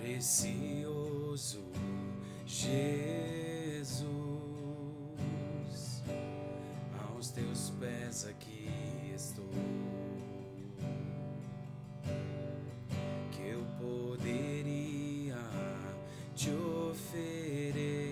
Precioso Jesus, aos teus pés aqui estou, que eu poderia te oferecer.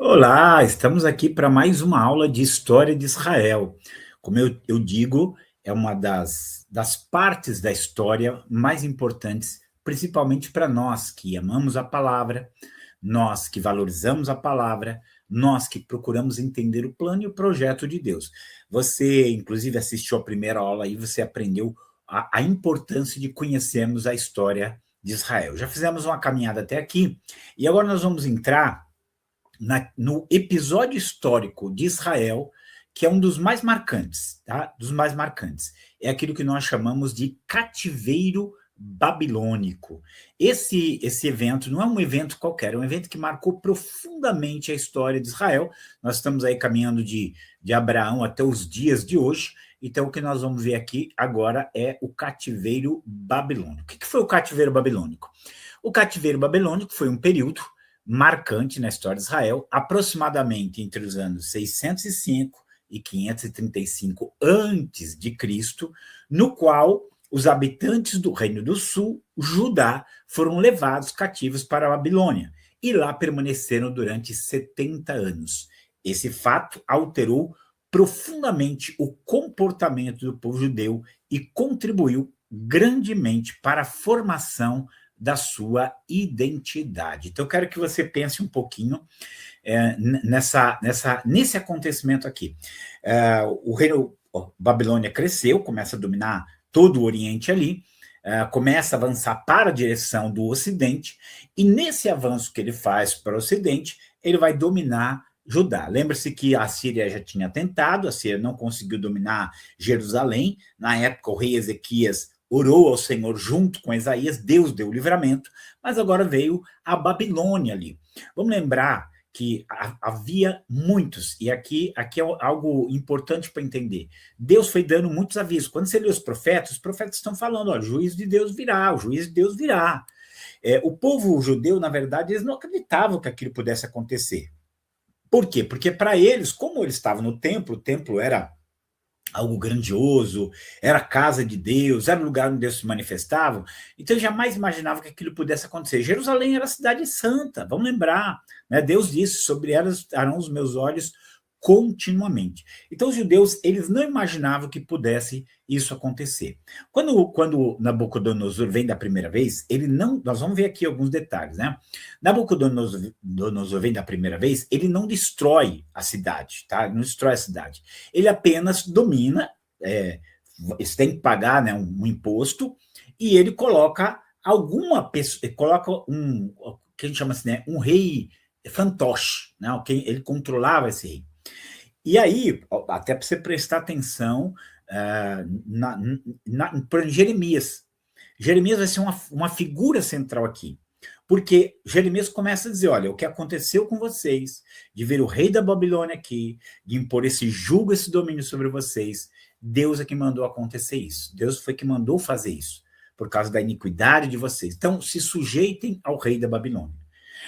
Olá, estamos aqui para mais uma aula de História de Israel. Como eu digo, é uma das partes da história mais importantes, principalmente para nós que amamos a palavra, nós que valorizamos a palavra, nós que procuramos entender o plano e o projeto de Deus. Você, inclusive, assistiu a primeira aula e você aprendeu a importância de conhecermos a história de Israel. Já fizemos uma caminhada até aqui e agora nós vamos entrar no episódio histórico de Israel, que é um dos mais marcantes, tá? Dos mais marcantes. É aquilo que nós chamamos de cativeiro babilônico. Esse evento não é um evento qualquer, é um evento que marcou profundamente a história de Israel. Nós estamos aí caminhando de Abraão até os dias de hoje. Então, o que nós vamos ver aqui agora é o cativeiro babilônico. O que foi o cativeiro babilônico? O cativeiro babilônico foi um período marcante na história de Israel, aproximadamente entre os anos 605 e 535 antes de Cristo, no qual os habitantes do Reino do Sul, Judá, foram levados cativos para a Babilônia e lá permaneceram durante 70 anos. Esse fato alterou profundamente o comportamento do povo judeu e contribuiu grandemente para a formação da sua identidade. Então, eu quero que você pense um pouquinho nesse acontecimento aqui. O reino Babilônia cresceu, começa a dominar todo o Oriente ali, começa a avançar para a direção do Ocidente, e nesse avanço que ele faz para o Ocidente, ele vai dominar Judá. Lembra-se que a Síria já tinha tentado, a Síria não conseguiu dominar Jerusalém. Na época, o rei Ezequias orou ao Senhor junto com Isaías, Deus deu o livramento, mas agora veio a Babilônia ali. Vamos lembrar que havia muitos, e aqui é algo importante para entender. Deus foi dando muitos avisos. Quando você lê os profetas estão falando, ó, o juízo de Deus virá, o juízo de Deus virá. O povo judeu, na verdade, eles não acreditavam que aquilo pudesse acontecer. Por quê? Porque para eles, como eles estavam no templo, o templo era algo grandioso, era a casa de Deus, era o lugar onde Deus se manifestava, então eu jamais imaginava que aquilo pudesse acontecer. Jerusalém era a cidade santa, vamos lembrar, né? Deus disse, sobre elas estarão os meus olhos continuamente. Então os judeus, eles não imaginavam que pudesse isso acontecer. Quando Nabucodonosor vem da primeira vez, ele não, nós vamos ver aqui alguns detalhes, né? Nabucodonosor vem da primeira vez, ele não destrói a cidade, tá? Ele não destrói a cidade. Ele apenas domina, eles têm que pagar, né, um imposto, e ele coloca alguma pessoa, ele coloca que a gente chama assim, né, um rei fantoche, né? Ele controlava esse rei. E aí, até para você prestar atenção para Jeremias. Jeremias vai ser uma figura central aqui, porque Jeremias começa a dizer, olha, o que aconteceu com vocês, de ver o rei da Babilônia aqui, de impor esse jugo, esse domínio sobre vocês, Deus é que mandou acontecer isso, Deus foi que mandou fazer isso, por causa da iniquidade de vocês. Então, se sujeitem ao rei da Babilônia.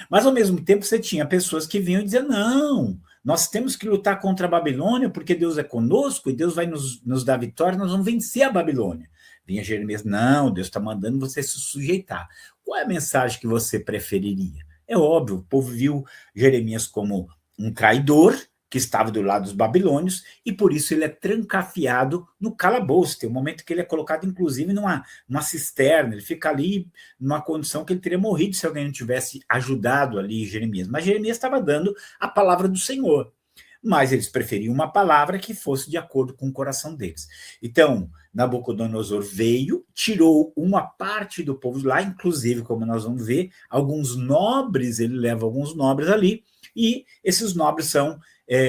Mas, ao mesmo tempo, você tinha pessoas que vinham dizer, não, nós temos que lutar contra a Babilônia porque Deus é conosco e Deus vai nos dar vitória, nós vamos vencer a Babilônia. Vinha Jeremias, não, Deus está mandando você se sujeitar. Qual é a mensagem que você preferiria? É óbvio, o povo viu Jeremias como um traidor, que estava do lado dos babilônios, e por isso ele é trancafiado no calabouço. Tem um momento que ele é colocado, inclusive, numa cisterna, ele fica ali numa condição que ele teria morrido se alguém não tivesse ajudado ali Jeremias. Mas Jeremias estava dando a palavra do Senhor. Mas eles preferiam uma palavra que fosse de acordo com o coração deles. Então, Nabucodonosor veio, tirou uma parte do povo de lá, inclusive, como nós vamos ver, alguns nobres, ele leva alguns nobres ali, e esses nobres são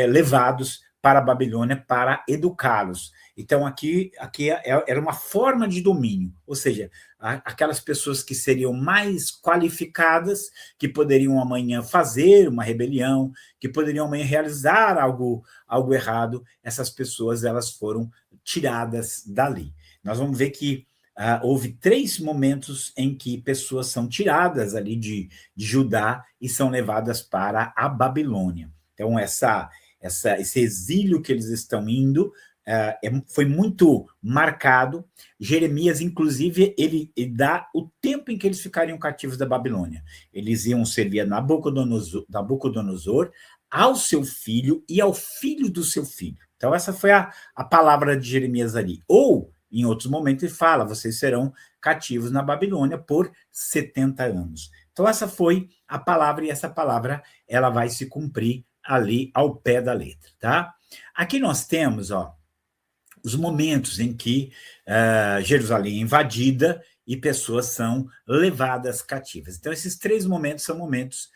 levados para a Babilônia para educá-los. Então, aqui era uma forma de domínio, ou seja, aquelas pessoas que seriam mais qualificadas, que poderiam amanhã fazer uma rebelião, que poderiam amanhã realizar algo errado, essas pessoas elas foram tiradas dali. Nós vamos ver que houve 3 momentos em que pessoas são tiradas ali de Judá e são levadas para a Babilônia. Então, esse exílio que eles estão indo foi muito marcado. Jeremias, inclusive, ele dá o tempo em que eles ficariam cativos da Babilônia. Eles iam servir a Nabucodonosor ao seu filho e ao filho do seu filho. Então, essa foi a palavra de Jeremias ali. Ou, em outros momentos, ele fala: vocês serão cativos na Babilônia por 70 anos. Então, essa foi a palavra, e essa palavra ela vai se cumprir ali ao pé da letra, tá? Aqui nós temos, ó, os momentos em que Jerusalém é invadida e pessoas são levadas cativas. Então, esses 3 momentos são momentos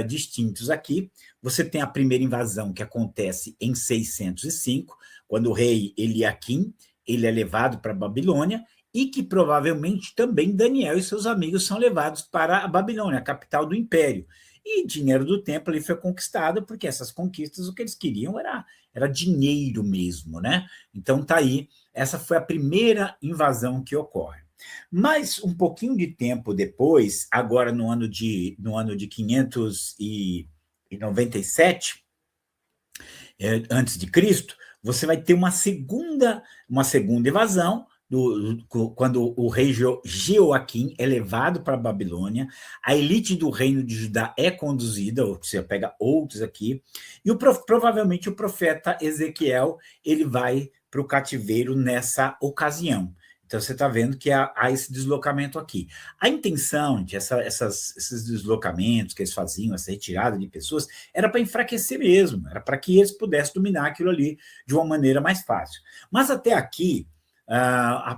distintos aqui. Você tem a primeira invasão, que acontece em 605, quando o rei Eliaquim ele é levado para a Babilônia, e que provavelmente também Daniel e seus amigos são levados para a Babilônia, a capital do império. E dinheiro do templo ali foi conquistado, porque essas conquistas, o que eles queriam era dinheiro mesmo, né? Então tá aí, essa foi a primeira invasão que ocorre. Mas um pouquinho de tempo depois, agora no ano de 597, antes de Cristo, você vai ter uma segunda invasão, quando o rei Jeoaquim é levado para a Babilônia, a elite do reino de Judá é conduzida, ou você pega outros aqui, e provavelmente o profeta Ezequiel ele vai para o cativeiro nessa ocasião. Então, você está vendo que há esse deslocamento aqui. A intenção de esses deslocamentos que eles faziam, essa retirada de pessoas, era para enfraquecer mesmo, era para que eles pudessem dominar aquilo ali de uma maneira mais fácil. Mas até aqui,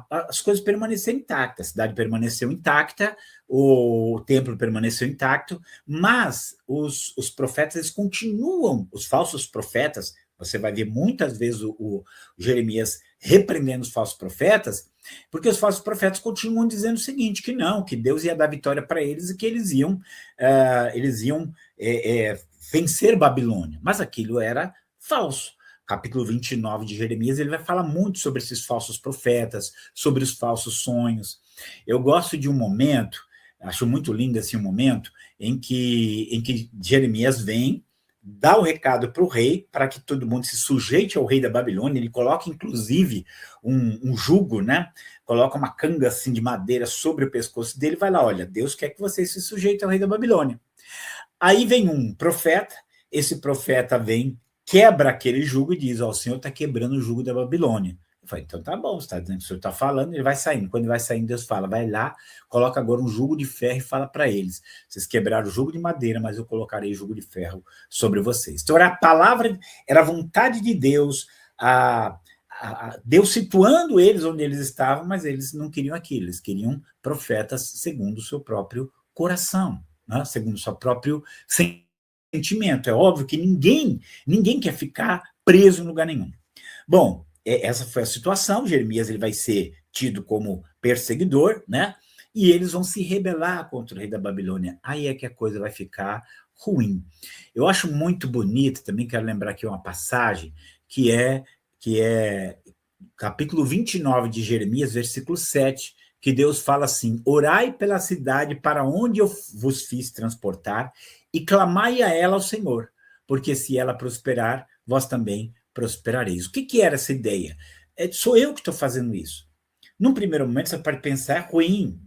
as coisas permaneceram intactas, a cidade permaneceu intacta, o templo permaneceu intacto, mas os profetas eles continuam, os falsos profetas, você vai ver muitas vezes o Jeremias repreendendo os falsos profetas, porque os falsos profetas continuam dizendo o seguinte, que não, que Deus ia dar vitória para eles e que eles iam vencer Babilônia, mas aquilo era falso. Capítulo 29 de Jeremias, ele vai falar muito sobre esses falsos profetas, sobre os falsos sonhos. Eu gosto de um momento, acho muito lindo esse momento, em que Jeremias vem, dá o recado para o rei, para que todo mundo se sujeite ao rei da Babilônia. Ele coloca, inclusive, um jugo, né? Coloca uma canga assim, de madeira sobre o pescoço dele e vai lá: olha, Deus quer que vocês se sujeitem ao rei da Babilônia. Aí vem um profeta, esse profeta vem, quebra aquele jugo e diz: ó, o Senhor está quebrando o jugo da Babilônia. Eu falei: então tá bom, você está dizendo que o Senhor está falando, ele vai saindo. Quando ele vai saindo, Deus fala: vai lá, coloca agora um jugo de ferro e fala para eles: vocês quebraram o jugo de madeira, mas eu colocarei jugo de ferro sobre vocês. Então era a palavra, era a vontade de Deus, Deus situando eles onde eles estavam, mas eles não queriam aquilo, eles queriam profetas segundo o seu próprio coração, né? Segundo o seu próprio sentimento. É óbvio que ninguém quer ficar preso em lugar nenhum. Bom, essa foi a situação. Jeremias ele vai ser tido como perseguidor, né? E eles vão se rebelar contra o rei da Babilônia. Aí é que a coisa vai ficar ruim. Eu acho muito bonito, também quero lembrar aqui uma passagem, que é capítulo 29 de Jeremias, versículo 7, que Deus fala assim: orai pela cidade para onde eu vos fiz transportar, e clamai a ela ao Senhor, porque se ela prosperar, vós também prosperareis. O que era essa ideia? Sou eu que estou fazendo isso. Num primeiro momento, você pode pensar: é ruim,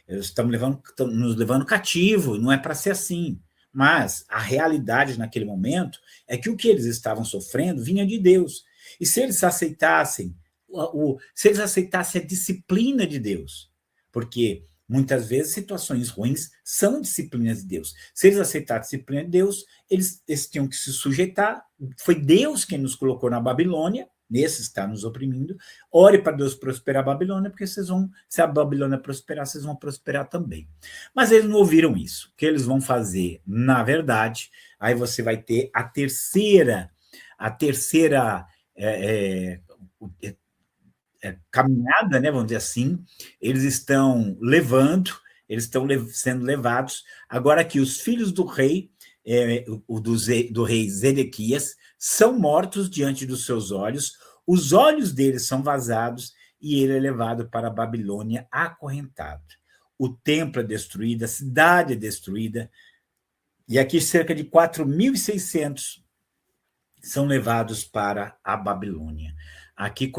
estamos nos levando cativo, não é para ser assim. Mas a realidade naquele momento é que o que eles estavam sofrendo vinha de Deus. E se eles aceitassem a disciplina de Deus, porque muitas vezes situações ruins são disciplinas de Deus. Se eles aceitassem a disciplina de Deus, eles tinham que se sujeitar. Foi Deus quem nos colocou na Babilônia, nesse está nos oprimindo. Ore para Deus prosperar a Babilônia, porque se a Babilônia prosperar, vocês vão prosperar também. Mas eles não ouviram isso. O que eles vão fazer, na verdade, aí você vai ter a terceira caminhada, né, vamos dizer assim. Eles estão sendo levados. Agora aqui, os filhos do rei, do rei Zedequias, são mortos diante dos seus olhos, os olhos deles são vazados e ele é levado para a Babilônia acorrentado. O templo é destruído, a cidade é destruída, e aqui cerca de 4.600 são levados para a Babilônia. Aqui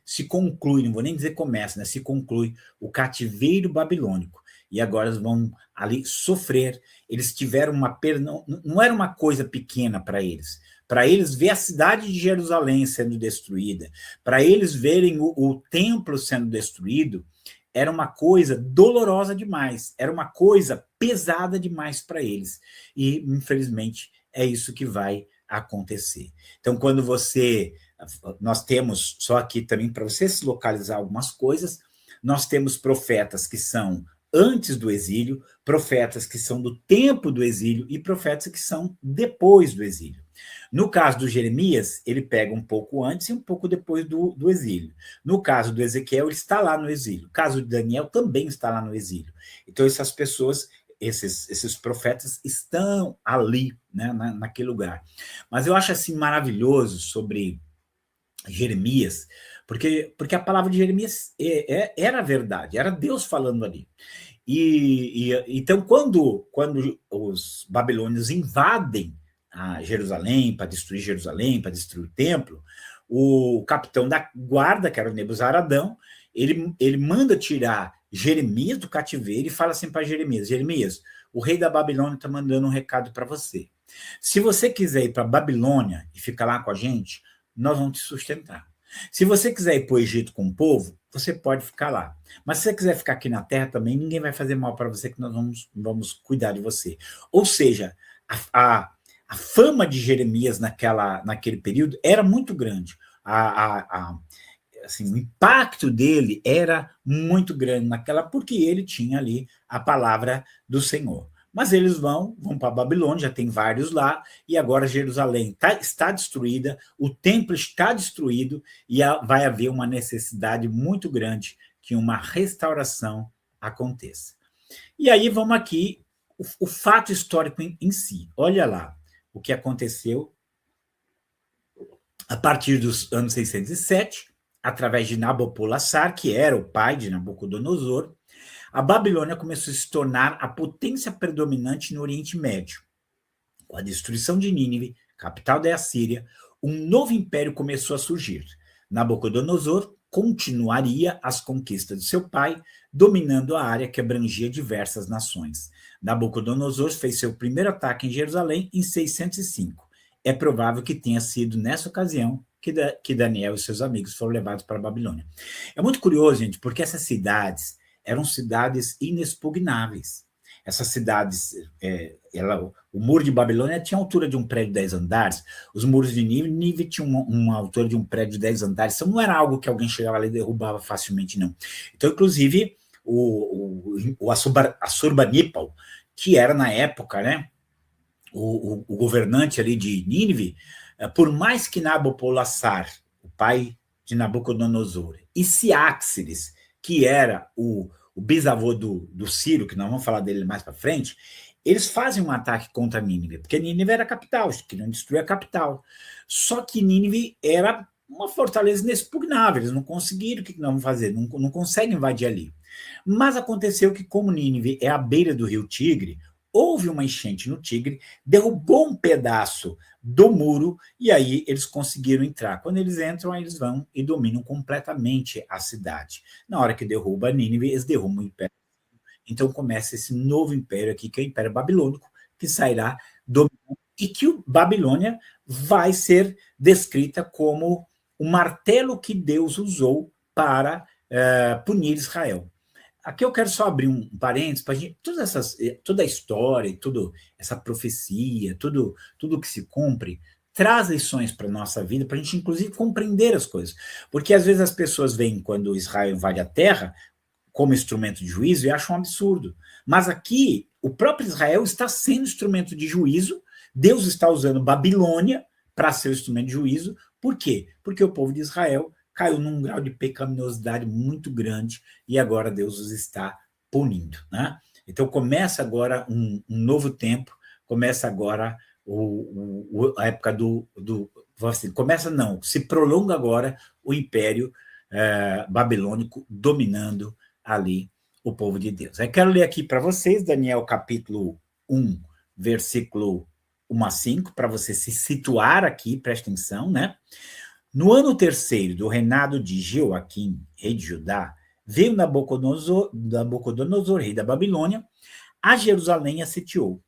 se conclui, não vou nem dizer começa, né? Se conclui o cativeiro babilônico. e agora eles vão ali sofrer. Eles tiveram uma perda, não era uma coisa pequena para eles. Para eles ver a cidade de Jerusalém sendo destruída, para eles verem o templo sendo destruído, era uma coisa dolorosa demais, era uma coisa pesada demais para eles. E, infelizmente, é isso que vai acontecer. Então, quando nós temos, só aqui também para você se localizar algumas coisas, nós temos profetas que são antes do exílio, profetas que são do tempo do exílio e profetas que são depois do exílio. No caso do Jeremias, ele pega um pouco antes e um pouco depois do exílio. No caso do Ezequiel, ele está lá no exílio. No caso de Daniel, também está lá no exílio. Então, essas pessoas, esses profetas estão ali, né, naquele lugar. Mas eu acho assim maravilhoso sobre Jeremias, porque a palavra de Jeremias era a verdade, era Deus falando ali. Então, quando os babilônios invadem a Jerusalém, para destruir Jerusalém, para destruir o templo, o capitão da guarda, que era o Nebuzaradão, ele manda tirar Jeremias do cativeiro e fala assim para Jeremias: Jeremias, o rei da Babilônia está mandando um recado para você. Se você quiser ir para a Babilônia e ficar lá com a gente, nós vamos te sustentar. Se você quiser ir para o Egito com o povo, você pode ficar lá. Mas se você quiser ficar aqui na terra também, ninguém vai fazer mal para você, que nós vamos cuidar de você. Ou seja, a fama de Jeremias naquele período era muito grande. Assim, o impacto dele era muito grande porque ele tinha ali a palavra do Senhor. Mas eles vão para a Babilônia, já tem vários lá, e agora Jerusalém está destruída, o templo está destruído, e vai haver uma necessidade muito grande que uma restauração aconteça. E aí vamos aqui, o fato histórico em si. Olha lá o que aconteceu a partir dos anos 607, através de Nabopolassar, que era o pai de Nabucodonosor. A Babilônia começou a se tornar a potência predominante no Oriente Médio. Com a destruição de Nínive, capital da Assíria, um novo império começou a surgir. Nabucodonosor continuaria as conquistas de seu pai, dominando a área que abrangia diversas nações. Nabucodonosor fez seu primeiro ataque em Jerusalém em 605. É provável que tenha sido nessa ocasião que Daniel e seus amigos foram levados para a Babilônia. É muito curioso, gente, porque essas cidades eram cidades inexpugnáveis. Essas cidades, o muro de Babilônia tinha a altura de um prédio de 10 andares, os muros de Nínive tinham uma altura de um prédio de 10 andares, então não era algo que alguém chegava lá e derrubava facilmente, não. Então, inclusive, o Assurbanipal, que era na época, né, o governante ali de Nínive, por mais que Nabopolassar, o pai de Nabucodonosor, e Ciáxeres, que era o bisavô do Ciro, que nós vamos falar dele mais para frente, eles fazem um ataque contra Nínive, porque Nínive era a capital, eles queriam destruir a capital. Só que Nínive era uma fortaleza inexpugnável, eles não conseguiram, o que nós vamos fazer? Não conseguem invadir ali. Mas aconteceu que, como Nínive é à beira do rio Tigre, houve uma enchente no Tigre, derrubou um pedaço do muro, e aí eles conseguiram entrar. Quando eles entram, aí eles vão e dominam completamente a cidade. Na hora que derruba Nínive, eles derrubam o império. Então começa esse novo império aqui, que é o Império Babilônico, que sairá dominando, e que o Babilônia vai ser descrita como o martelo que Deus usou para punir Israel. Aqui eu quero só abrir um parênteses para a gente, toda a história, toda essa profecia, tudo que se cumpre, traz lições para a nossa vida, para a gente, inclusive, compreender as coisas. Porque, às vezes, as pessoas veem quando Israel invade a terra como instrumento de juízo e acham um absurdo. Mas aqui, o próprio Israel está sendo instrumento de juízo, Deus está usando Babilônia para ser o instrumento de juízo. Por quê? Porque o povo de Israel caiu num grau de pecaminosidade muito grande e agora Deus os está punindo, né? Então começa agora um novo tempo, começa agora a época assim, se prolonga agora o império babilônico dominando ali o povo de Deus. Eu quero ler aqui para vocês Daniel capítulo 1, versículo 1 a 5, para você se situar aqui, presta atenção, né? No ano terceiro do reinado de Jeoaquim, rei de Judá, veio Nabucodonosor, rei da Babilônia, a Jerusalém e a sitiou.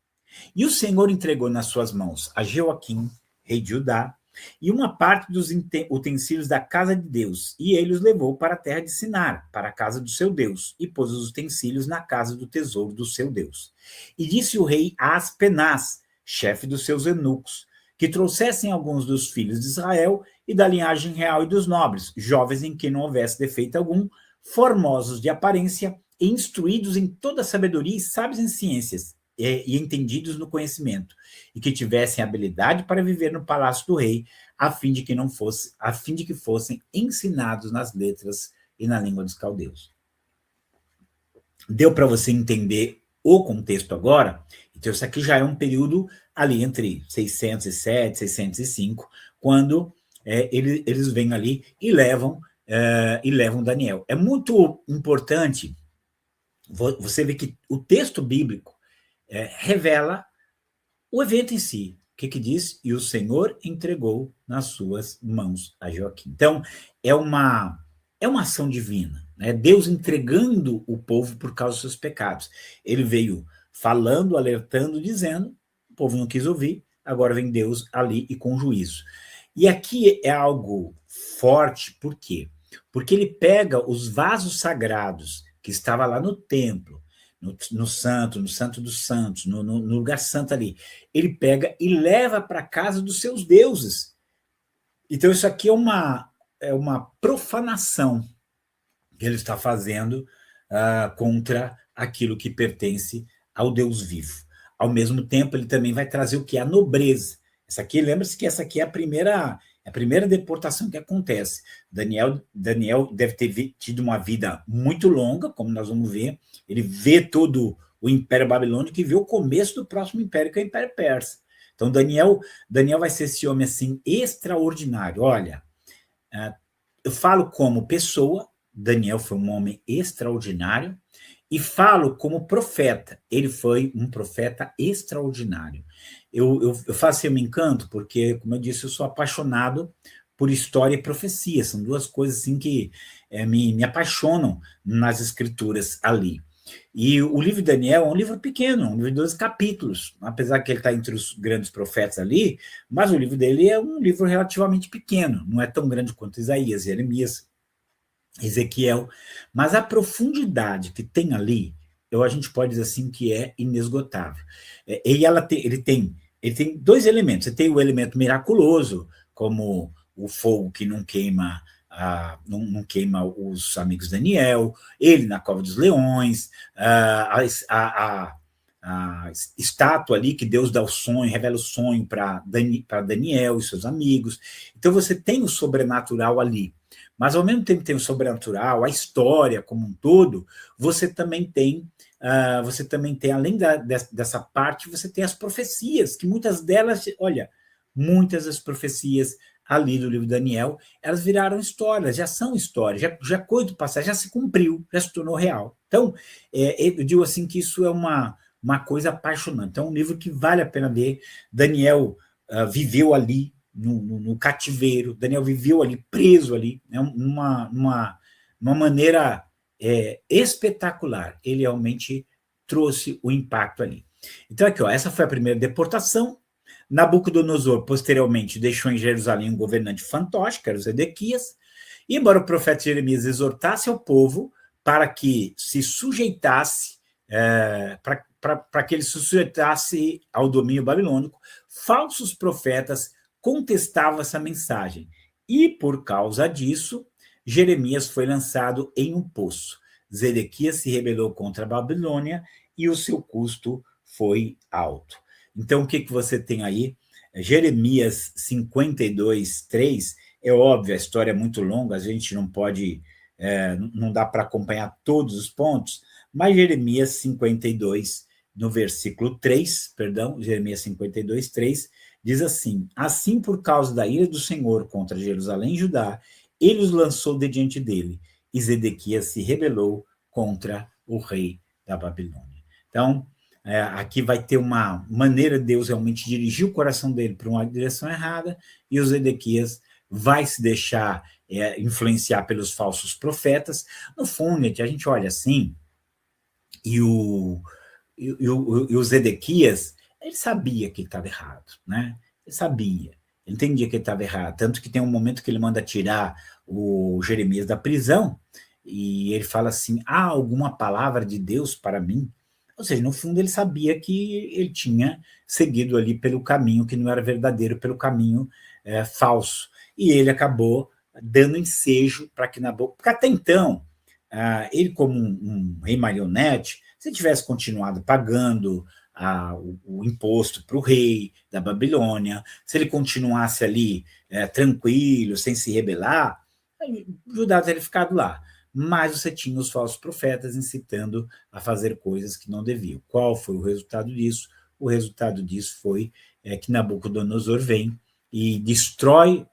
E o Senhor entregou nas suas mãos a Joaquim, rei de Judá, e uma parte dos utensílios da casa de Deus, e ele os levou para a terra de Sinar, para a casa do seu Deus, e pôs os utensílios na casa do tesouro do seu Deus. E disse o rei a Aspenaz, chefe dos seus eunucos, que trouxessem alguns dos filhos de Israel e da linhagem real e dos nobres, jovens em que não houvesse defeito algum, formosos de aparência e instruídos em toda sabedoria e sábios em ciências, e entendidos no conhecimento, e que tivessem habilidade para viver no palácio do rei, a fim de que fossem ensinados nas letras e na língua dos caldeus. Deu para você entender o contexto agora? Então, isso aqui já é um período ali entre 607 e 605, quando eles vêm ali e levam Daniel. É muito importante você ver que o texto bíblico revela o evento em si. O que diz? E o Senhor entregou nas suas mãos a Joaquim. Então, é uma ação divina, né? Deus entregando o povo por causa dos seus pecados. Ele veio falando, alertando, dizendo, o povo não quis ouvir, agora vem Deus ali e com juízo. E aqui é algo forte, por quê? Porque ele pega os vasos sagrados que estavam lá no templo, no santo dos santos, no lugar santo ali. Ele pega e leva para a casa dos seus deuses. Então, isso aqui é uma profanação que ele está fazendo contra aquilo que pertence ao Deus vivo. Ao mesmo tempo, ele também vai trazer o que? A nobreza. Essa aqui, lembra-se que essa aqui é a primeira deportação que acontece. Daniel deve ter tido uma vida muito longa, como nós vamos ver. Ele vê todo o Império Babilônico e vê o começo do próximo império, que é o Império Persa. Então, Daniel vai ser esse homem assim extraordinário. Olha, eu falo como pessoa, Daniel foi um homem extraordinário, e falo como profeta, ele foi um profeta extraordinário. Eu faço esse encanto porque, como eu disse, eu sou apaixonado por história e profecia, são duas coisas assim que me apaixonam nas escrituras ali. E o livro de Daniel é um livro pequeno, um livro de 12 capítulos, apesar que ele está entre os grandes profetas ali, mas o livro dele é um livro relativamente pequeno, não é tão grande quanto Isaías, Jeremias, Ezequiel, mas a profundidade que tem ali, a gente pode dizer assim que é inesgotável. E ele tem dois elementos. Você tem o elemento miraculoso, como o fogo que não queima não queima os amigos de Daniel, ele na cova dos leões, a estátua ali que Deus dá o sonho, revela o sonho para Daniel e seus amigos. Então você tem o sobrenatural ali. Mas ao mesmo tempo que tem o sobrenatural, a história como um todo, você também tem, além dessa parte, você tem as profecias, que muitas delas, muitas das profecias ali do livro de Daniel, elas viraram histórias, já são histórias, já coisa do passado, já se cumpriu, já se tornou real. Então, eu digo assim que isso é uma coisa apaixonante. Então, é um livro que vale a pena ler. Daniel viveu ali, no cativeiro, Daniel viveu ali, preso ali, né, uma maneira espetacular. Ele realmente trouxe o impacto ali. Então, aqui, essa foi a primeira deportação. Nabucodonosor, posteriormente, deixou em Jerusalém um governante fantoche, que era o Zedequias, e embora o profeta Jeremias exortasse ao povo para que se sujeitasse, para que ele se sujeitasse ao domínio babilônico, falsos profetas contestava essa mensagem. E, por causa disso, Jeremias foi lançado em um poço. Zedequias se rebelou contra a Babilônia e o seu custo foi alto. Então, o que você tem aí? Jeremias 52, 3, é óbvio, a história é muito longa, a gente não pode, não dá para acompanhar todos os pontos, mas Jeremias 52, no versículo 3, Jeremias 52, 3, diz assim: assim por causa da ira do Senhor contra Jerusalém e Judá, ele os lançou de diante dele, e Zedequias se rebelou contra o rei da Babilônia. Então, aqui vai ter uma maneira de Deus realmente dirigir o coração dele para uma direção errada, e o Zedequias vai se deixar influenciar pelos falsos profetas. No fundo, a gente olha assim, e o Zedequias, ele sabia que ele estava errado, né? Ele sabia, ele entendia que ele estava errado, tanto que tem um momento que ele manda tirar o Jeremias da prisão, e ele fala assim, há alguma palavra de Deus para mim? Ou seja, no fundo ele sabia que ele tinha seguido ali pelo caminho que não era verdadeiro, pelo caminho falso. E ele acabou dando ensejo para que Nabucodonosor, porque até então, ele como um rei marionete, se tivesse continuado pagando o imposto para o rei da Babilônia, se ele continuasse ali tranquilo, sem se rebelar, Judá teria ficado lá. Mas você tinha os falsos profetas incitando a fazer coisas que não deviam. Qual foi o resultado disso? O resultado disso foi que Nabucodonosor vem e destrói.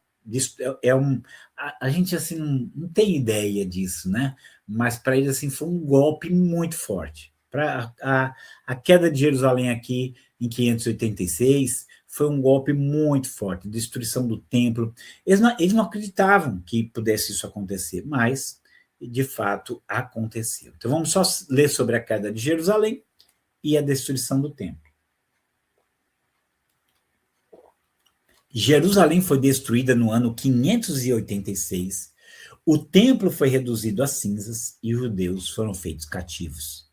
A gente assim não tem ideia disso, né? Mas para eles assim foi um golpe muito forte. A queda de Jerusalém aqui em 586 foi um golpe muito forte, destruição do templo. Eles não acreditavam que pudesse isso acontecer, mas de fato aconteceu. Então vamos só ler sobre a queda de Jerusalém e a destruição do templo. Jerusalém foi destruída no ano 586, o templo foi reduzido a cinzas e os judeus foram feitos cativos.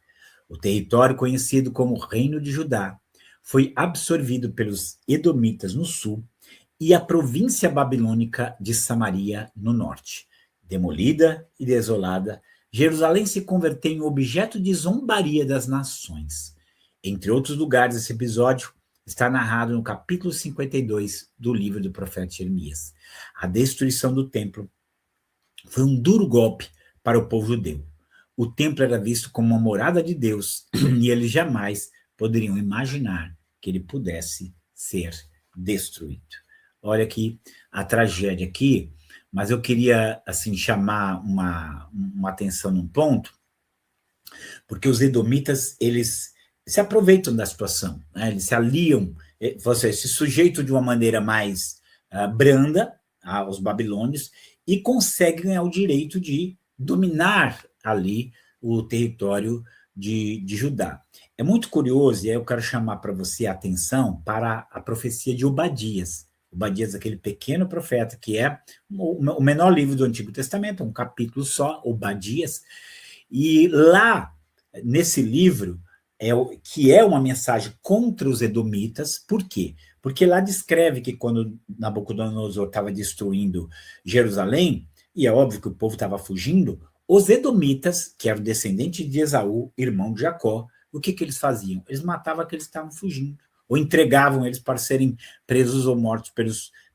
O território conhecido como Reino de Judá foi absorvido pelos edomitas no sul e a província babilônica de Samaria no norte. Demolida e desolada, Jerusalém se converteu em objeto de zombaria das nações. Entre outros lugares, esse episódio está narrado no capítulo 52 do livro do profeta Jeremias. A destruição do templo foi um duro golpe para o povo judeu. O templo era visto como uma morada de Deus e eles jamais poderiam imaginar que ele pudesse ser destruído. Olha aqui a tragédia aqui, mas eu queria assim chamar uma atenção num ponto, porque os edomitas, eles se aproveitam da situação, né? Eles se aliam, se sujeitam de uma maneira mais branda aos babilônios e conseguem ganhar o direito de dominar ali o território de Judá. É muito curioso, e aí eu quero chamar para você a atenção para a profecia de Obadias. Obadias, aquele pequeno profeta, que é o menor livro do Antigo Testamento, um capítulo só, Obadias. E lá, nesse livro, que é uma mensagem contra os edomitas, por quê? Porque lá descreve que quando Nabucodonosor estava destruindo Jerusalém, e é óbvio que o povo estava fugindo, os edomitas, que eram descendentes de Esaú, irmão de Jacó, o que eles faziam? Eles matavam aqueles que estavam fugindo, ou entregavam eles para serem presos ou mortos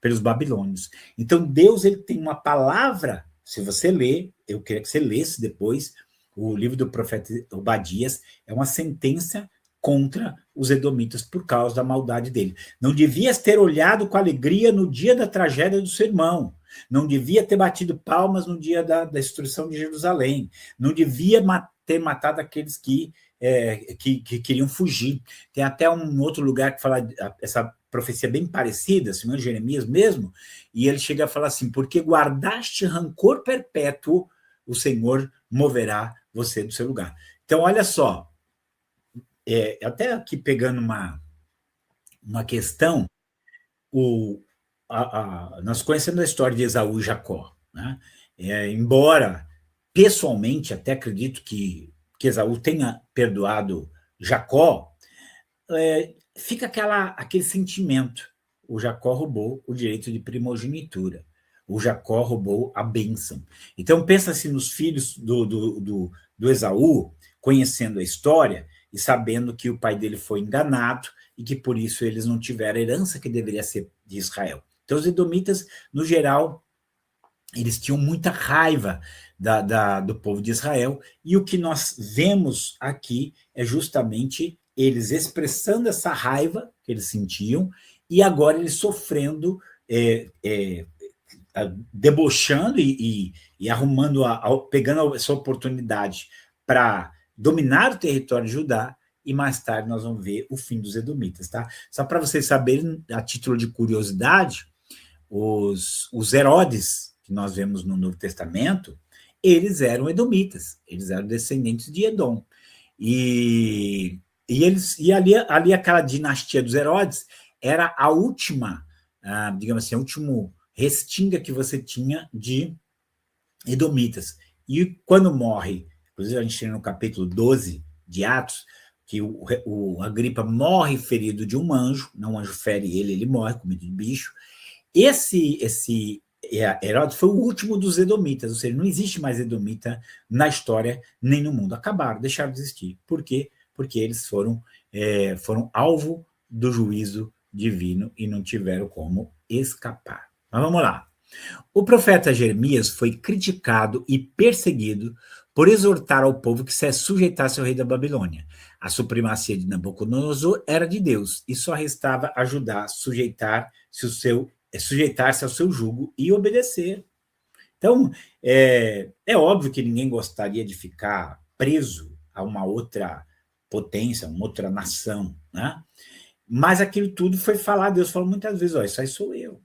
pelos babilônios. Então Deus, ele tem uma palavra, se você ler, eu queria que você lesse depois, o livro do profeta Obadias, é uma sentença contra os edomitas por causa da maldade dele. Não devias ter olhado com alegria no dia da tragédia do seu irmão. Não devia ter batido palmas no dia da destruição de Jerusalém. Não devia ter matado aqueles que queriam fugir. Tem até um outro lugar que fala essa profecia bem parecida, Senhor Jeremias mesmo, e ele chega a falar assim, porque guardaste rancor perpétuo, o Senhor moverá você do seu lugar. Então, olha só, até aqui pegando uma questão, nós conhecemos a história de Esaú e Jacó, né? Embora, pessoalmente, até acredito que Esaú tenha perdoado Jacó, fica aquele sentimento, o Jacó roubou o direito de primogenitura, o Jacó roubou a bênção. Então, pensa-se nos filhos do Esaú, conhecendo a história e sabendo que o pai dele foi enganado e que, por isso, eles não tiveram a herança que deveria ser de Israel. Então, os edomitas, no geral, eles tinham muita raiva do povo de Israel, e o que nós vemos aqui é justamente eles expressando essa raiva que eles sentiam, e agora eles sofrendo, debochando e arrumando, pegando essa oportunidade para dominar o território de Judá, e mais tarde nós vamos ver o fim dos edomitas, tá? Só para vocês saberem, a título de curiosidade, os Herodes, que nós vemos no Novo Testamento, eles eram edomitas, eles eram descendentes de Edom. E ali aquela dinastia dos Herodes era a última, digamos assim, a última restinga que você tinha de edomitas. E quando morre, inclusive a gente tem no capítulo 12 de Atos, que o Agripa morre ferido de um anjo, não um anjo fere ele, ele morre comido de bicho. Esse Herodes foi o último dos edomitas, ou seja, não existe mais edomita na história nem no mundo. Acabaram, deixaram de existir. Por quê? Porque eles foram alvo do juízo divino e não tiveram como escapar. Mas vamos lá. O profeta Jeremias foi criticado e perseguido por exortar ao povo que se sujeitasse ao rei da Babilônia. A supremacia de Nabucodonosor era de Deus e só restava ajudar a sujeitar-se ao seu jugo e obedecer. Então, é óbvio que ninguém gostaria de ficar preso a uma outra potência, uma outra nação, né? Mas aquilo tudo foi falar, Deus falou muitas vezes, isso aí sou eu,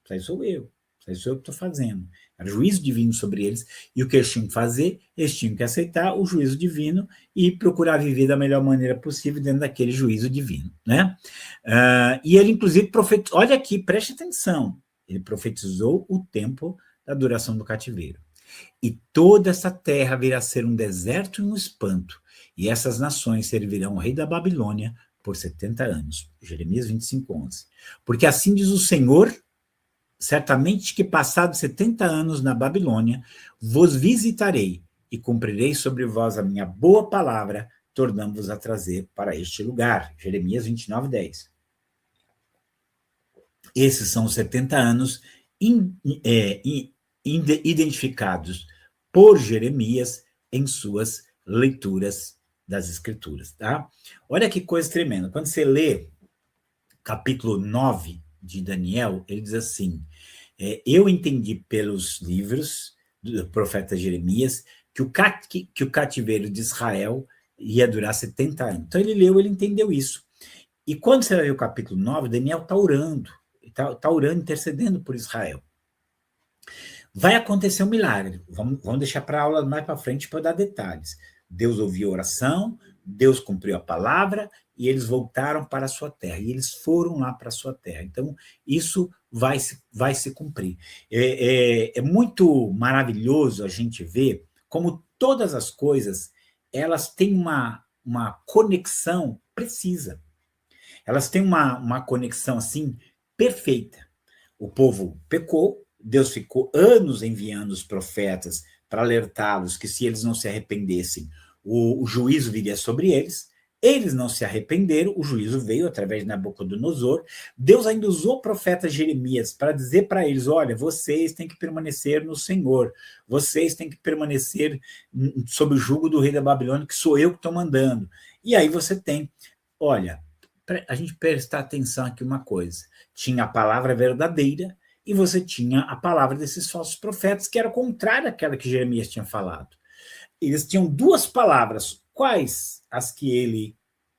isso aí sou eu. Isso é o que estou fazendo. Era juízo divino sobre eles, e o que eles tinham que fazer? Eles tinham que aceitar o juízo divino e procurar viver da melhor maneira possível dentro daquele juízo divino, né? E ele, inclusive, profetizou, olha aqui, preste atenção, ele profetizou o tempo da duração do cativeiro. E toda essa terra virá a ser um deserto e um espanto, e essas nações servirão o rei da Babilônia por 70 anos. Jeremias 25:11. Porque assim diz o Senhor, certamente que passados 70 anos na Babilônia, vos visitarei e cumprirei sobre vós a minha boa palavra, tornando-vos a trazer para este lugar. Jeremias 29:10. Esses são os 70 anos identificados por Jeremias em suas leituras das Escrituras. Tá? Olha que coisa tremenda. Quando você lê capítulo 9 de Daniel, ele diz assim, eu entendi pelos livros do profeta Jeremias que o cativeiro de Israel ia durar 70 anos. Então ele leu, ele entendeu isso. E quando você lê o capítulo 9, Daniel está orando, intercedendo por Israel. Vai acontecer um milagre, vamos deixar para a aula mais para frente para dar detalhes. Deus ouviu a oração, Deus cumpriu a palavra, e eles voltaram para a sua terra, e eles foram lá para a sua terra. Então, isso vai se cumprir. É muito maravilhoso a gente ver como todas as coisas, elas têm uma conexão precisa. Elas têm uma conexão, assim, perfeita. O povo pecou, Deus ficou anos enviando os profetas para alertá-los que se eles não se arrependessem, o juízo viria sobre eles. Eles não se arrependeram, o juízo veio através de Nabucodonosor. Deus ainda usou o profeta Jeremias para dizer para eles, olha, vocês têm que permanecer no Senhor, vocês têm que permanecer sob o jugo do rei da Babilônia, que sou eu que estou mandando. E aí você tem, olha, a gente prestar atenção aqui uma coisa, tinha a palavra verdadeira e você tinha a palavra desses falsos profetas, que era contrária àquela que Jeremias tinha falado. Eles tinham duas palavras. Quais as que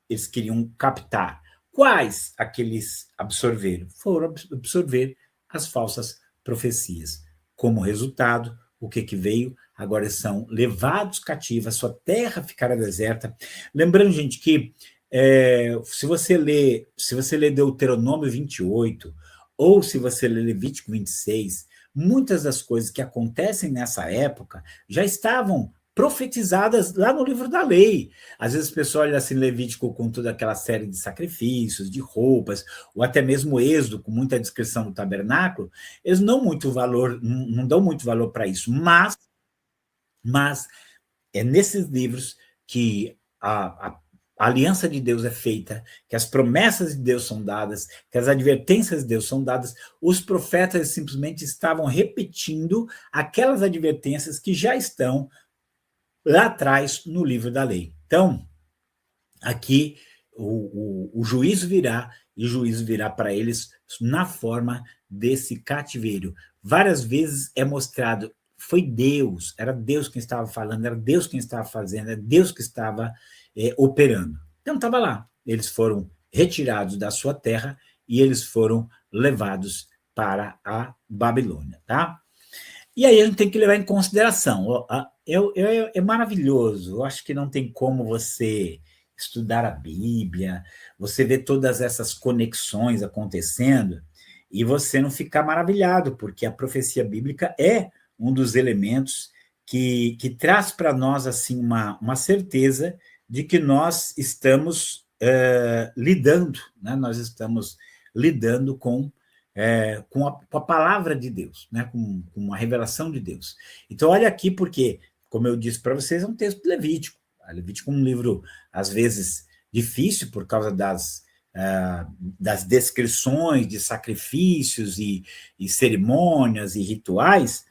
eles queriam captar? Quais aqueles absorveram? Foram absorver as falsas profecias. Como resultado, o que veio? Agora eles são levados cativos, a sua terra ficará deserta. Lembrando, gente, que se você lê Deuteronômio 28, ou se você lê Levítico 26, muitas das coisas que acontecem nessa época já estavam profetizadas lá no livro da lei. Às vezes o pessoal olha assim Levítico com toda aquela série de sacrifícios, de roupas, ou até mesmo Êxodo, com muita descrição do tabernáculo, eles não dão muito valor para isso, mas é nesses livros que a aliança de Deus é feita, que as promessas de Deus são dadas, que as advertências de Deus são dadas. Os profetas simplesmente estavam repetindo aquelas advertências que já estão lá atrás no livro da lei. Então, aqui o juízo virá, e o juízo virá para eles na forma desse cativeiro. Várias vezes é mostrado, foi Deus, era Deus quem estava falando, era Deus quem estava fazendo, era Deus que estava operando. Então, estava lá. Eles foram retirados da sua terra e eles foram levados para a Babilônia, tá? E aí a gente tem que levar em consideração, é maravilhoso, eu acho que não tem como você estudar a Bíblia, você ver todas essas conexões acontecendo e você não ficar maravilhado, porque a profecia bíblica é um dos elementos que traz para nós assim uma certeza de que nós estamos lidando, né? Nós estamos lidando com a palavra de Deus, né? com a revelação de Deus. Então, olha aqui, porque, como eu disse para vocês, é um texto levítico. Levítico é um livro, às vezes, difícil por causa das descrições de sacrifícios e cerimônias e rituais,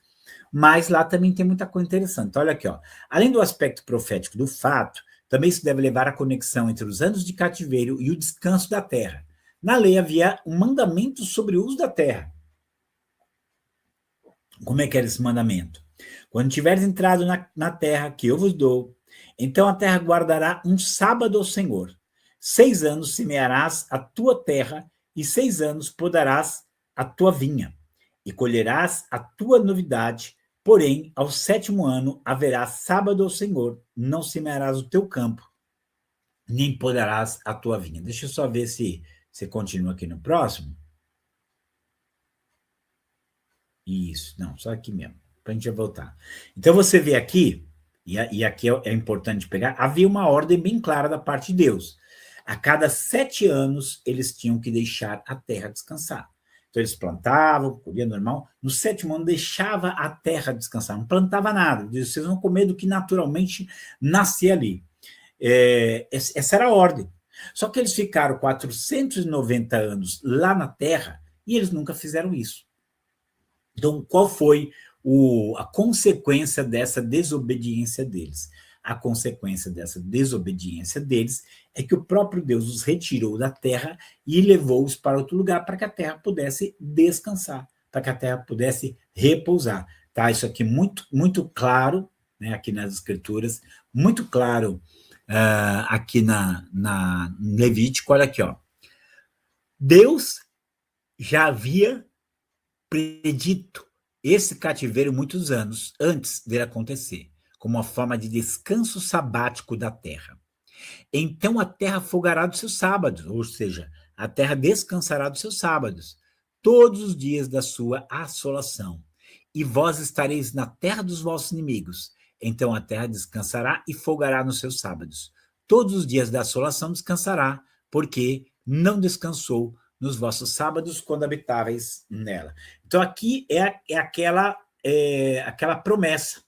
mas lá também tem muita coisa interessante. Olha aqui, ó. Além do aspecto profético do fato, também se deve levar a conexão entre os anos de cativeiro e o descanso da terra. Na lei havia um mandamento sobre o uso da terra. Como é que era esse mandamento? Quando tiveres entrado na terra que eu vos dou, então a terra guardará um sábado ao Senhor. 6 anos semearás a tua terra, e 6 anos podarás a tua vinha, e colherás a tua novidade. Porém, ao 7º ano haverá sábado ao Senhor, não semearás o teu campo, nem podarás a tua vinha. Deixa eu só ver se você continua aqui no próximo. Isso, não, só aqui mesmo, para a gente voltar. Então, você vê aqui, e aqui é importante pegar, havia uma ordem bem clara da parte de Deus. A cada 7 anos, eles tinham que deixar a terra descansar. Então, eles plantavam, colhiam normal. No 7º ano, deixava a terra descansar, não plantava nada. Vocês vão comer do que naturalmente nascia ali. Essa era a ordem. Só que eles ficaram 490 anos lá na terra e eles nunca fizeram isso. Então, qual foi a consequência dessa desobediência deles? A consequência dessa desobediência deles é que o próprio Deus os retirou da terra e levou-os para outro lugar para que a terra pudesse descansar, para que a terra pudesse repousar. Tá? Isso aqui muito, muito claro, né, aqui nas Escrituras, muito claro aqui na Levítico. Olha aqui, ó. Deus já havia predito esse cativeiro muitos anos antes dele acontecer, como uma forma de descanso sabático da terra. Então a terra folgará dos seus sábados, ou seja, a terra descansará dos seus sábados, todos os dias da sua assolação. E vós estareis na terra dos vossos inimigos. Então a terra descansará e folgará nos seus sábados. Todos os dias da assolação descansará, porque não descansou nos vossos sábados quando habitáveis nela. Então aqui é aquela promessa.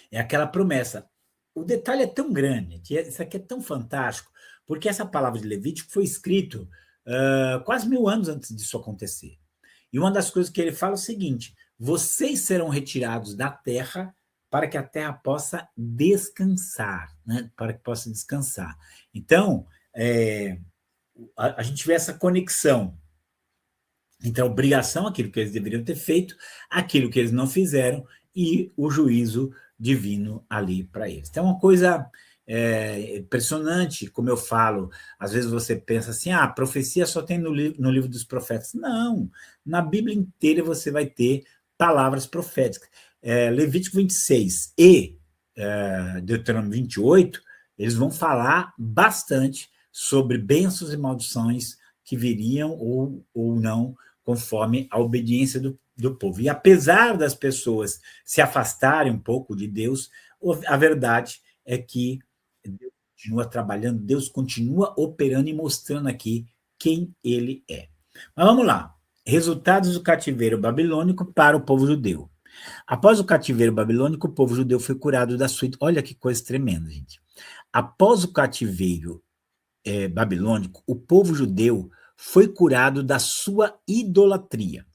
É aquela promessa. O detalhe é tão grande, isso aqui é tão fantástico, porque essa palavra de Levítico foi escrito quase 1000 anos antes disso acontecer. E uma das coisas que ele fala é o seguinte: vocês serão retirados da terra para que a terra possa descansar, né? Para que possa descansar. Então, a gente vê essa conexão entre a obrigação, aquilo que eles deveriam ter feito, aquilo que eles não fizeram e o juízo divino ali para eles. Então, é uma coisa impressionante, como eu falo, às vezes você pensa assim, a profecia só tem no livro dos profetas. Não, na Bíblia inteira você vai ter palavras proféticas. Levítico 26 e Deuteronômio 28, eles vão falar bastante sobre bênçãos e maldições que viriam ou não, conforme a obediência do povo. E apesar das pessoas se afastarem um pouco de Deus, a verdade é que Deus continua trabalhando, Deus continua operando e mostrando aqui quem ele é. Mas vamos lá. Resultados do cativeiro babilônico para o povo judeu. Após o cativeiro babilônico, o povo judeu foi curado da sua... Olha que coisa tremenda, gente. Após o cativeiro babilônico, o povo judeu foi curado da sua idolatria.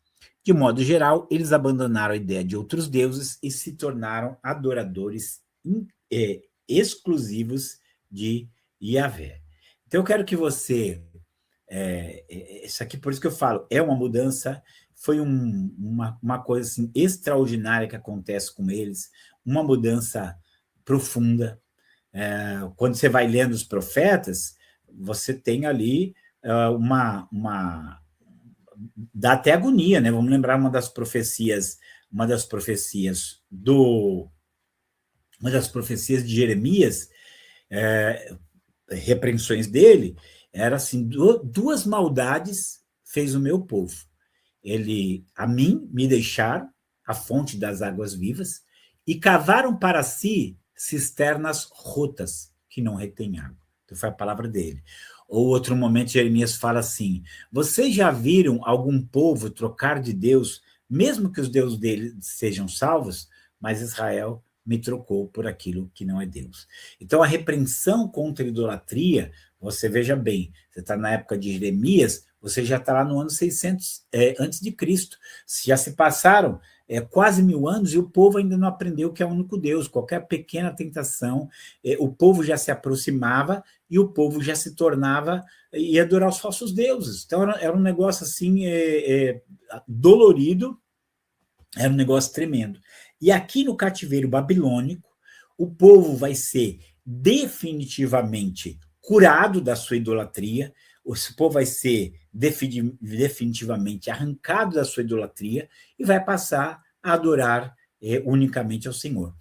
De modo geral, eles abandonaram a ideia de outros deuses e se tornaram adoradores exclusivos de Yahvé. Então, eu quero que você... isso aqui, por isso que eu falo, é uma mudança, foi uma coisa assim, extraordinária que acontece com eles, uma mudança profunda. Quando você vai lendo os profetas, você tem ali dá até agonia, né? Vamos lembrar uma das profecias de Jeremias, repreensões dele, era assim: duas maldades fez o meu povo. Ele, a mim, me deixaram a fonte das águas vivas e cavaram para si cisternas rotas que não retêm água. Então foi a palavra dele. Ou outro momento, Jeremias fala assim: vocês já viram algum povo trocar de Deus, mesmo que os deuses dele sejam salvos? Mas Israel me trocou por aquilo que não é Deus. Então a repreensão contra a idolatria, você veja bem, você está na época de Jeremias, você já está lá no ano 600 antes de Cristo. Já se passaram quase 1000 anos e o povo ainda não aprendeu que é o único Deus. Qualquer pequena tentação, o povo já se aproximava e o povo já se tornava e adorar os falsos deuses. Então era um negócio assim dolorido, era um negócio tremendo. E aqui no cativeiro babilônico, o povo vai ser definitivamente curado da sua idolatria, o povo vai ser definitivamente arrancado da sua idolatria e vai passar a adorar unicamente ao Senhor.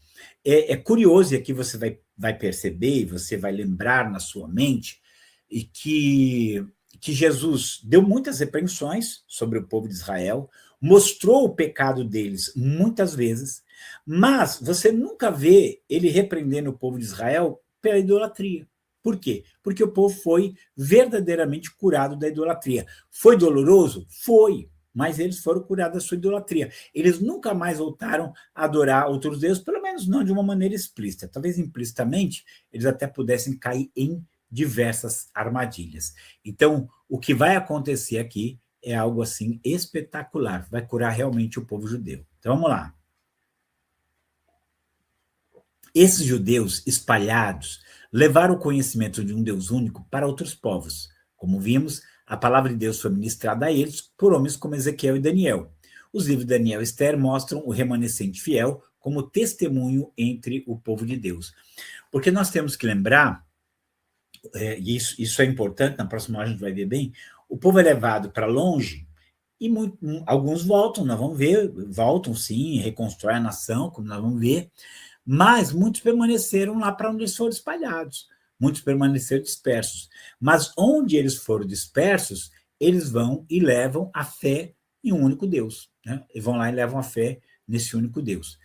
É curioso, e aqui você vai perceber, você vai lembrar na sua mente, e que Jesus deu muitas repreensões sobre o povo de Israel, mostrou o pecado deles muitas vezes, mas você nunca vê ele repreendendo o povo de Israel pela idolatria. Por quê? Porque o povo foi verdadeiramente curado da idolatria. Foi doloroso? Foi, mas eles foram curados da sua idolatria. Eles nunca mais voltaram a adorar outros deuses, pelo menos não de uma maneira explícita. Talvez implicitamente eles até pudessem cair em diversas armadilhas. Então, o que vai acontecer aqui é algo assim espetacular, vai curar realmente o povo judeu. Então vamos lá. Esses judeus espalhados levaram o conhecimento de um Deus único para outros povos. Como vimos, a palavra de Deus foi ministrada a eles por homens como Ezequiel e Daniel. Os livros de Daniel e Esther mostram o remanescente fiel como testemunho entre o povo de Deus. Porque nós temos que lembrar, e isso é importante, na próxima hora a gente vai ver bem, o povo é levado para longe e alguns voltam, nós vamos ver, voltam sim, reconstroem a nação, como nós vamos ver, mas muitos permaneceram lá para onde eles foram espalhados, muitos permaneceram dispersos. Mas onde eles foram dispersos, eles vão e levam a fé em um único Deus. Né? Eles vão lá e levam a fé nesse único Deus.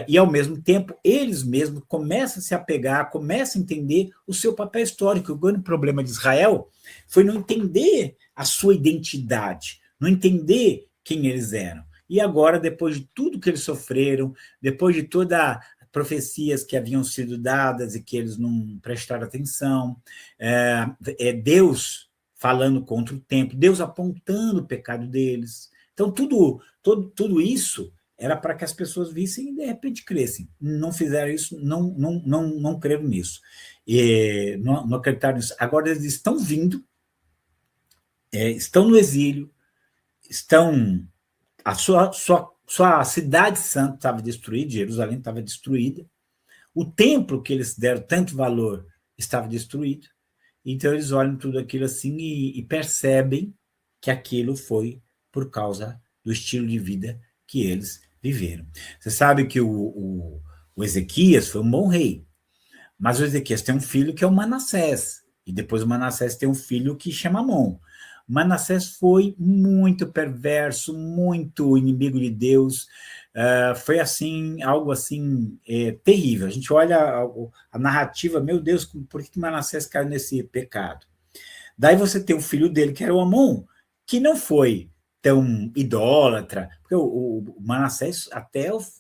E, ao mesmo tempo, eles mesmos começam a se apegar, começam a entender o seu papel histórico. O grande problema de Israel foi não entender a sua identidade, não entender quem eles eram. E agora, depois de tudo que eles sofreram, depois de toda profecias que haviam sido dadas e que eles não prestaram atenção, Deus falando contra o tempo, Deus apontando o pecado deles. Então, tudo isso era para que as pessoas vissem e, de repente, crescem. Não fizeram isso, não creram nisso. Não acreditaram nisso. Agora eles estão vindo, estão no exílio, a sua cidade santa estava destruída, Jerusalém estava destruída, o templo que eles deram tanto valor estava destruído, então eles olham tudo aquilo assim e percebem que aquilo foi por causa do estilo de vida que eles viveram. Você sabe que o Ezequias foi um bom rei, mas o Ezequias tem um filho que é o Manassés, e depois o Manassés tem um filho que chama Amon. Manassés foi muito perverso, muito inimigo de Deus, foi assim, algo assim terrível. A gente olha a narrativa, meu Deus, por que Manassés caiu nesse pecado? Daí você tem o filho dele, que era o Amon, que não foi tão idólatra, porque o Manassés,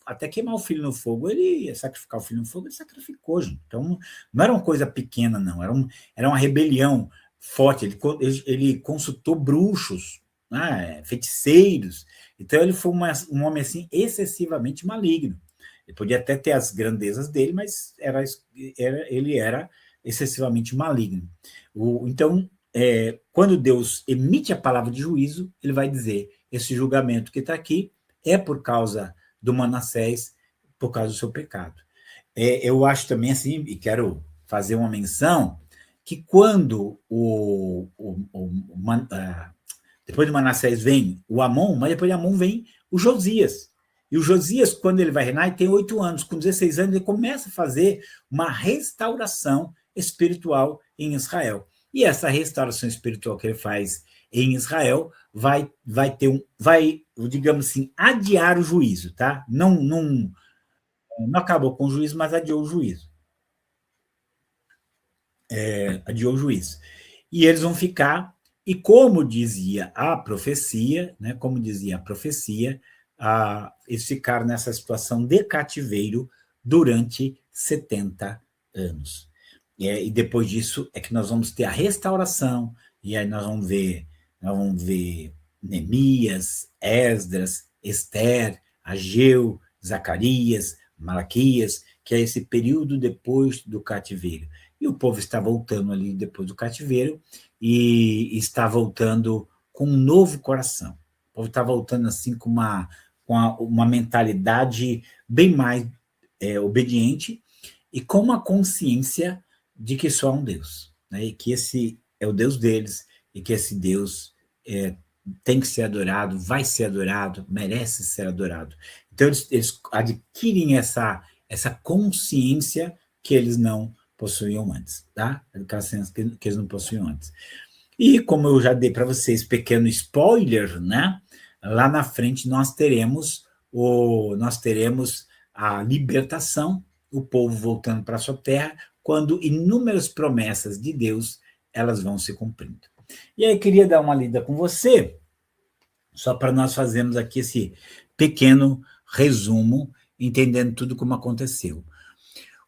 até queimar o filho no fogo, ele ia sacrificar o filho no fogo, ele sacrificou, gente. Então não era uma coisa pequena, não, era uma rebelião forte, ele consultou bruxos, né, feiticeiros, então ele foi um homem assim excessivamente maligno. Ele podia até ter as grandezas dele, mas ele era excessivamente maligno. Então, quando Deus emite a palavra de juízo, ele vai dizer, esse julgamento que está aqui é por causa do Manassés, por causa do seu pecado. Eu acho também assim, e quero fazer uma menção, que quando Depois de Manassés vem o Amon, mas depois de Amon vem o Josias. E o Josias, quando ele vai reinar, ele tem 8 anos. Com 16 anos, ele começa a fazer uma restauração espiritual em Israel. E essa restauração espiritual que ele faz em Israel vai, digamos assim, adiar o juízo, tá? Não acabou com o juízo, mas adiou o juízo. Adiou o juízo. E eles vão ficar, e como dizia a profecia, né? Como dizia a profecia, eles ficaram nessa situação de cativeiro durante 70 anos. E depois disso é que nós vamos ter a restauração, e aí nós vamos ver Neemias, Esdras, Esther, Ageu, Zacarias, Malaquias, que é esse período depois do cativeiro. E o povo está voltando ali depois do cativeiro e está voltando com um novo coração. O povo está voltando assim com uma mentalidade bem mais obediente e com uma consciência de que só há um Deus, né? E que esse é o Deus deles e que esse Deus tem que ser adorado, vai ser adorado, merece ser adorado. Então eles adquirem essa consciência que eles não possuíam antes, tá? Que eles não possuíam antes. E como eu já dei para vocês, pequeno spoiler, né? Lá na frente nós teremos a libertação, o povo voltando para a sua terra, quando inúmeras promessas de Deus elas vão se cumprindo. E aí queria dar uma lida com você, só para nós fazermos aqui esse pequeno resumo, entendendo tudo como aconteceu.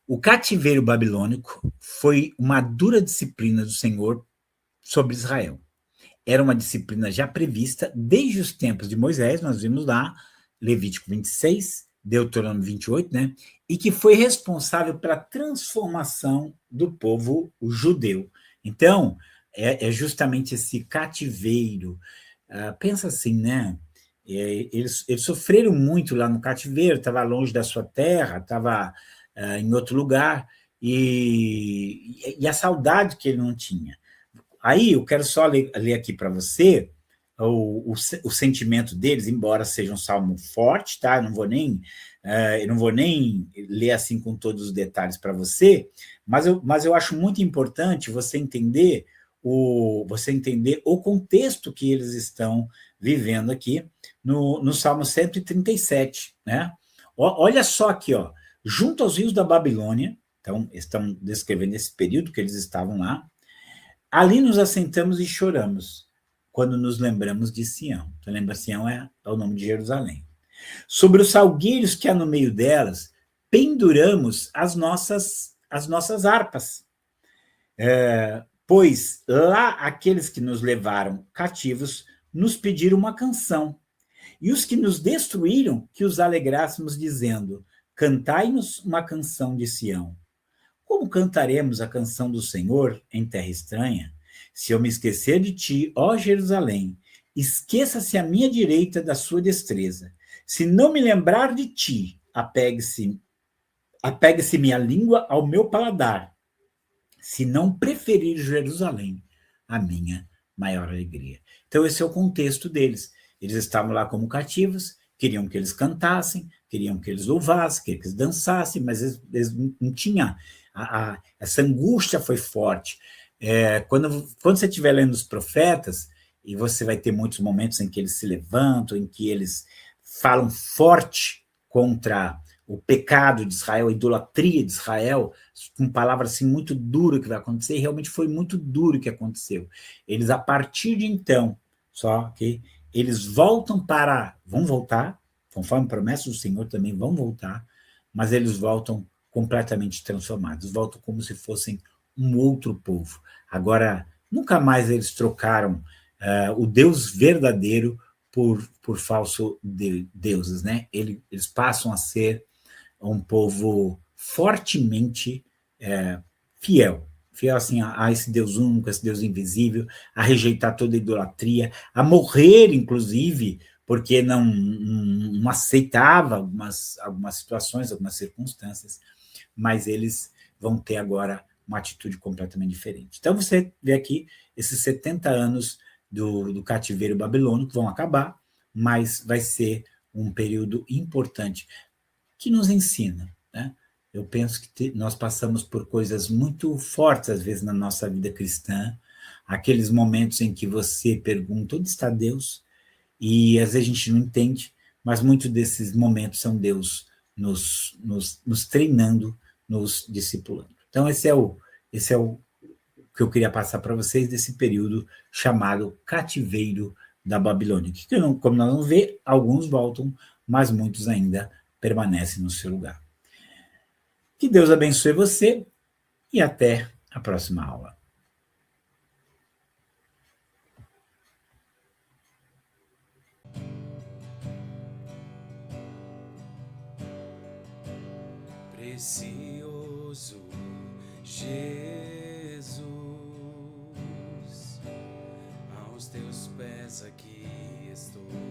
O cativeiro babilônico foi uma dura disciplina do Senhor sobre Israel. Era uma disciplina já prevista desde os tempos de Moisés, nós vimos lá, Levítico 26, Deuteronômio 28, né? E que foi responsável pela transformação do povo judeu. Então, é justamente esse cativeiro. Pensa assim, né? Eles sofreram muito lá no cativeiro, estava longe da sua terra, estava em outro lugar, e a saudade que ele não tinha. Aí eu quero só ler aqui para você o sentimento deles, embora seja um salmo forte, tá? Eu não vou nem ler assim com todos os detalhes para você, mas eu acho muito importante você entender o contexto que eles estão vivendo aqui no Salmo 137, né? Olha só aqui, ó, junto aos rios da Babilônia, então estão descrevendo esse período que eles estavam lá, ali nos assentamos e choramos, quando nos lembramos de Sião. Então, lembra, Sião é o nome de Jerusalém. Sobre os salgueiros que há no meio delas, penduramos as nossas harpas. Pois lá aqueles que nos levaram cativos nos pediram uma canção, e os que nos destruíram que os alegrássemos, dizendo: cantai-nos uma canção de Sião. Como cantaremos a canção do Senhor em terra estranha? Se eu me esquecer de ti, ó Jerusalém, esqueça-se a minha direita da sua destreza. Se não me lembrar de ti, apegue-se minha língua ao meu paladar. Se não preferir Jerusalém, a minha maior alegria. Então esse é o contexto deles. Eles estavam lá como cativos, queriam que eles cantassem, queriam que eles louvassem, queriam que eles dançassem, mas eles não tinham... essa angústia foi forte. Quando você estiver lendo os profetas, e você vai ter muitos momentos em que eles se levantam, em que eles falam forte contra o pecado de Israel, a idolatria de Israel, com palavras assim muito duras que vai acontecer, e realmente foi muito duro o que aconteceu. Eles, a partir de então, eles vão voltar, conforme promessa do Senhor também vão voltar, mas eles voltam completamente transformados, voltam como se fossem um outro povo. Agora, nunca mais eles trocaram o Deus verdadeiro por falso deuses, né? Eles passam a ser um povo fortemente fiel assim a esse Deus único, a esse Deus invisível, a rejeitar toda idolatria, a morrer, inclusive, porque não aceitava algumas situações, algumas circunstâncias, mas eles vão ter agora uma atitude completamente diferente. Então você vê aqui esses 70 anos do cativeiro babilônico vão acabar, mas vai ser um período importante que nos ensina, né? Eu penso que nós passamos por coisas muito fortes, às vezes, na nossa vida cristã, aqueles momentos em que você pergunta, onde está Deus? E às vezes a gente não entende, mas muitos desses momentos são Deus nos treinando, nos discipulando. Então, esse é o que eu queria passar para vocês desse período chamado cativeiro da Babilônia. Que, como nós vamos ver, alguns voltam, mas muitos ainda permanecem no seu lugar. Que Deus abençoe você e até a próxima aula. Precioso Jesus, aos teus pés aqui estou.